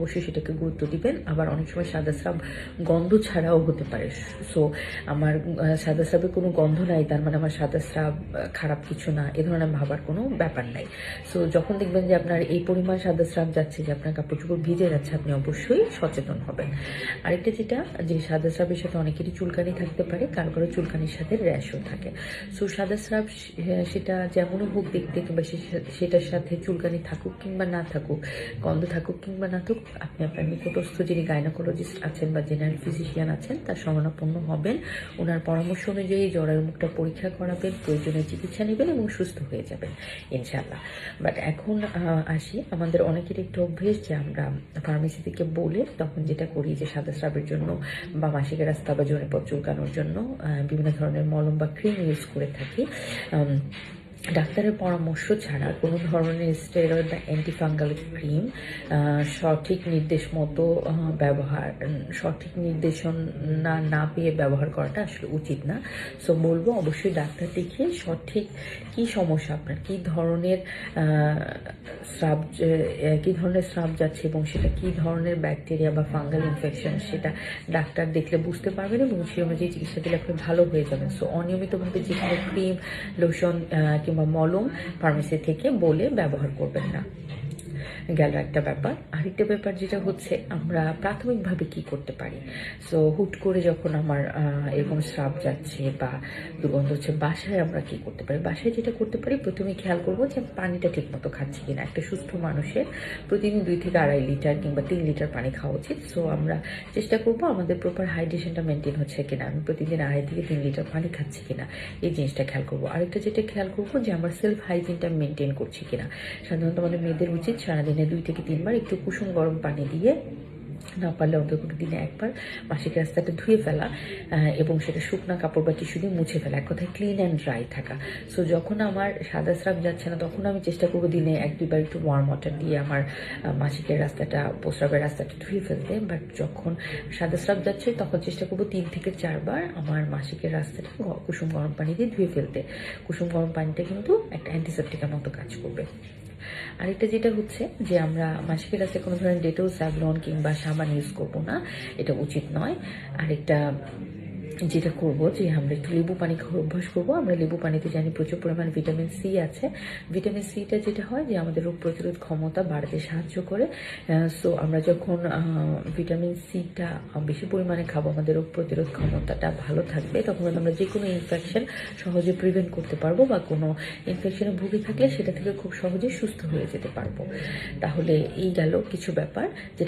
অবশ্যই সেটাকে গুরুত্ব দিবেন। আবার অনেক সময় সাদা স্রাব গন্ধ ছাড়াও হতে পারে। সো আমার সাদা স্রাবে কোনো গন্ধ নাই, তার মানে আমার সাদা স্রাব খারাপ কিছু না, এ ধরনের ভাবার কোনো ব্যাপার নাই। সো যখন দেখবেন যে আপনার এই পরিমাণ সাদা স্রাব যাচ্ছে যে আপনার কাপড় চোপড় ভিজে যাচ্ছে, আপনি অবশ্যই সচেতন হবেন। আরেকটা যেটা, যে সাদা স্রাবের সাথে অনেকেরই চুলকানি থাকতে পারে, কারো কারো চুলকানির সাথে র্যাশও থাকে। সো সাদা স্রাব সেটা যেমনই হোক দেখতে, কিংবা সেটার সাথে চুলকানি থাকুক কিংবা না থাকুক, গন্ধ থাকুক কিংবা না থাকুক, আপনি আপনার নিকটস্থ যিনি গাইনোকোলজিস্ট আছেন বা জেনারেল ফিজিশিয়ান আছেন তার শরণাপন্ন হবেন। ওনার পরামর্শ অনুযায়ী জরায়ু মুখটা পরীক্ষা করাবেন, প্রয়োজনীয় চিকিৎসা নেবেন এবং সুস্থ হয়ে যাবেন ইনশাআল্লাহ। বাট এখন আসি, আমাদের অনেকের একটু অভ্যেস যে আমরা ফার্মেসি থেকে বলে তখন যেটা করি যে সাদা স্রাবের জন্য বা মাসিকের রাস্তা বা যৌনিপথ চুলকানোর জন্য বিভিন্ন ধরনের মলম বা ক্রিম ইউজ করে থাকি। ডাক্তারের পরামর্শ ছাড়া কোনো ধরনের স্টেরয়েড বা অ্যান্টিফাঙ্গাল ক্রিম সঠিক নির্দেশ মতো সঠিক নির্দেশনা না পেয়ে ব্যবহার করাটা আসলে উচিত না। সো বলবো অবশ্যই ডাক্তার দেখিয়ে সঠিক কী সমস্যা আপনার, কী ধরনের স্রাব যাচ্ছে এবং সেটা কী ধরনের ব্যাকটেরিয়া বা ফাঙ্গাল ইনফেকশন, সেটা ডাক্তার দেখলে বুঝতে পারবেন এবং সেই অনুযায়ী চিকিৎসা দিলে আপনি ভালো হয়ে যাবেন। সো অনিয়মিতভাবে যে কোনো ক্রিম, লোশন কিংবা মলম ফার্মেসি থেকে বলে ব্যবহার করবেন না। গেল একটা ব্যাপার। আরেকটা ব্যাপার যেটা হচ্ছে, আমরা প্রাথমিকভাবে কি করতে পারি। সো হুট করে যখন আমার এরকম স্রাব যাচ্ছে বা দুর্গন্ধ হচ্ছে, বাসায় আমরা কি করতে পারি। বাসায় যেটা করতে পারি, প্রথমে খেয়াল করবো যে পানিটা ঠিক মতো খাচ্ছি কিনা। একটা সুস্থ মানুষের প্রতিদিন 2 থেকে 2.5 লিটার কিংবা 3 লিটার পানি খাওয়া উচিত। সো আমরা চেষ্টা করবো আমাদের প্রপার হাইড্রেশনটা মেনটেন হচ্ছে কিনা, আমি প্রতিদিন 2.5 থেকে 3 লিটার পানি খাচ্ছি কিনা, এই জিনিসটা খেয়াল করবো। আরেকটা যেটা খেয়াল করবো যে আমার সেলফ হাইজিনটা মেনটেন করছি কিনা। সাধারণত আমাদের মেয়েদের উচিত সারাদিনে 2 থেকে 3 বার একটু কুসুম গরম পানি দিয়ে, না পারলে অন্তত দিনে একবার মাসিক রাস্তাটা ধুয়ে ফেলা এবং সেটা শুকনা কাপড় বা টিস্যু দিয়ে মুছে ফেলা, এক কথায় ক্লিন অ্যান্ড ড্রাই থাকা। সো যখন আমার সাদা স্রাব যাচ্ছে না, তখন আমি চেষ্টা করবো দিনে 1-2 বার একটু ওয়ার্ম ওয়াটার দিয়ে আমার মাসিকের রাস্তাটা, প্রস্রাবের রাস্তাটা ধুয়ে ফেলতে। বাট যখন সাদা স্রাব যাচ্ছে, তখন চেষ্টা করবো 3 থেকে 4 বার আমার মাসিকের রাস্তাটা কুসুম গরম পানি দিয়ে ধুয়ে ফেলতে। কুসুম গরম পানিটা কিন্তু একটা অ্যান্টিসেপ্টিকের মতো কাজ করবে। আরেকটা যেটা হচ্ছে যে আমরা মাসিকের রাস্তায় কোনো ধরনের ডেটল, স্যাভলন কিংবা সাবান ইউজ করবো না, এটা উচিত নয়। আরেকটা যেটা করবো যে আমরা একটু লেবু পানি খাওয়ার অভ্যাস করবো। আমরা লেবু পানিতে জানি প্রচুর পরিমাণে ভিটামিন সি আছে। ভিটামিন সিটা যেটা হয় যে আমাদের রোগ প্রতিরোধ ক্ষমতা বাড়াতে সাহায্য করে। সো আমরা যখন ভিটামিন সিটা বেশি পরিমাণে খাবো, আমাদের রোগ প্রতিরোধ ক্ষমতাটা ভালো থাকবে, তখন আমরা যে কোনো ইনফেকশন সহজে প্রিভেন্ট করতে পারবো বা কোনো ইনফেকশনে ভুগে থাকলে সেটা থেকে খুব সহজে সুস্থ হয়ে যেতে পারবো। তাহলে এই গেল কিছু ব্যাপার যেটা